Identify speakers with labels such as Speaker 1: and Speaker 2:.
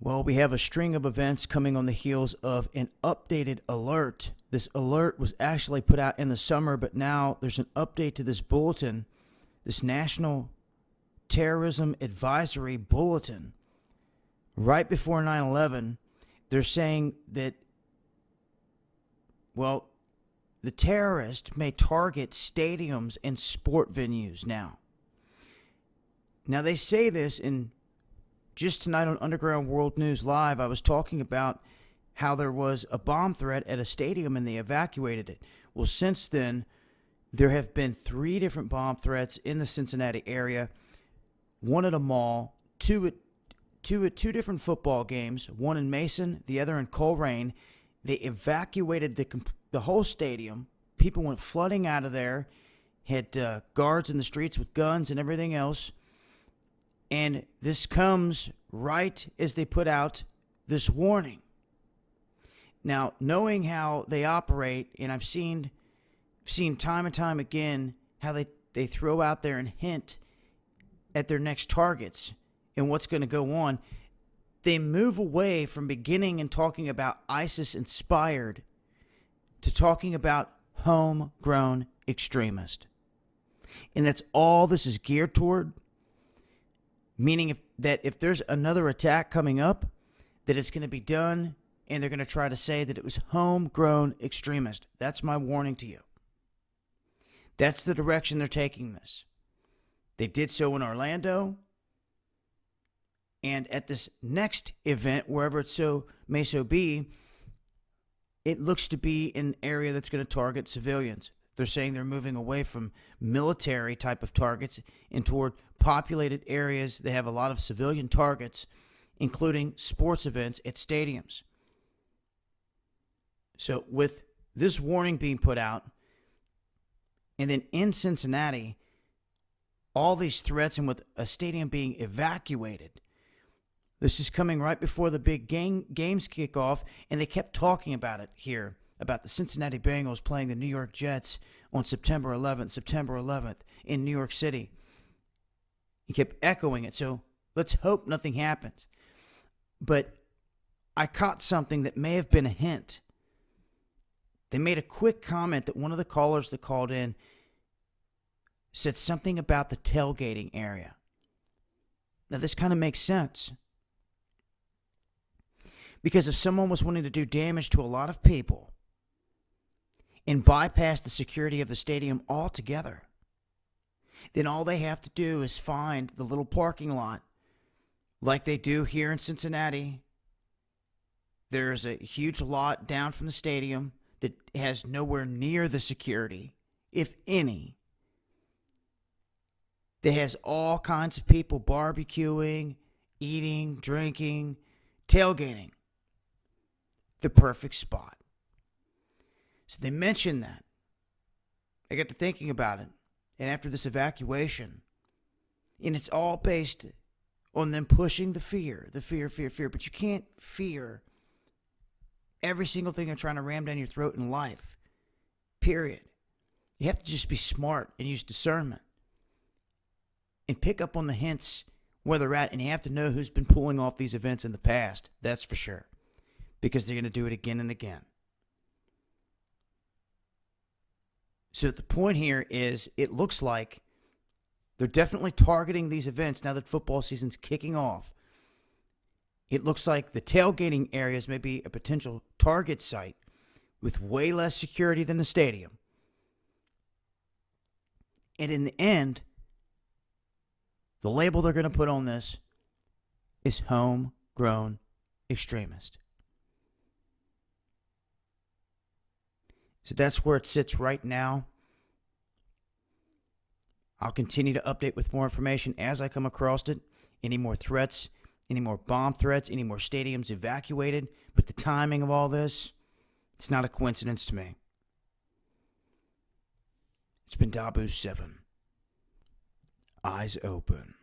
Speaker 1: Well, we have a string of events coming on the heels of an updated alert. This alert was actually put out in the summer, but now there's an update to this bulletin, this National Terrorism Advisory Bulletin. Right before 9/11, they're saying that, well, the terrorist may target stadiums and sport venues now. Now, they say this in just tonight on Underground World News Live. I was talking about how there was a bomb threat at a stadium and they evacuated it. Well, since then, there have been 3 different bomb threats in the Cincinnati area. One at a mall, two at two different football games, one in Mason, the other in Coleraine. They evacuated the whole stadium. People went flooding out of there, had guards in the streets with guns and everything else. And this comes right as they put out this warning. Now, knowing how they operate, and I've seen time and time again how they throw out there and hint at their next targets and what's going to go on, they move away from beginning and talking about ISIS-inspired to talking about homegrown extremist. And that's all this is geared toward. Meaning if there's another attack coming up, that it's going to be done, and they're going to try to say that it was homegrown extremist. That's my warning to you. That's the direction they're taking this. They did so in Orlando, and at this next event, wherever it may be, it looks to be an area that's going to target civilians. They're saying they're moving away from military type of targets and toward populated areas that have a lot of civilian targets, including sports events at stadiums. So with this warning being put out, and then in Cincinnati, all these threats and with a stadium being evacuated, this is coming right before the big games kick off, and they kept talking about it here, about the Cincinnati Bengals playing the New York Jets on September 11th in New York City. He kept echoing it, so let's hope nothing happens. But I caught something that may have been a hint. They made a quick comment that one of the callers that called in said something about the tailgating area. Now, this kind of makes sense. Because if someone was wanting to do damage to a lot of people and bypass the security of the stadium altogether, then all they have to do is find the little parking lot like they do here in Cincinnati. There's a huge lot down from the stadium that has nowhere near the security, if any, that has all kinds of people barbecuing, eating, drinking, tailgating. The perfect spot. So they mentioned that. I got to thinking about it. And after this evacuation, and it's all based on them pushing the fear. But you can't fear every single thing they're trying to ram down your throat in life. Period. You have to just be smart and use discernment. And pick up on the hints where they're at. And you have to know who's been pulling off these events in the past. That's for sure. Because they're going to do it again and again. So the point here is it looks like they're definitely targeting these events now that football season's kicking off. It looks like the tailgating areas may be a potential target site with way less security than the stadium. And in the end, the label they're going to put on this is homegrown extremist. So that's where it sits right now. I'll continue to update with more information as I come across it. Any more threats, any more bomb threats, any more stadiums evacuated. But the timing of all this, it's not a coincidence to me. It's been Dabu 7. Eyes open.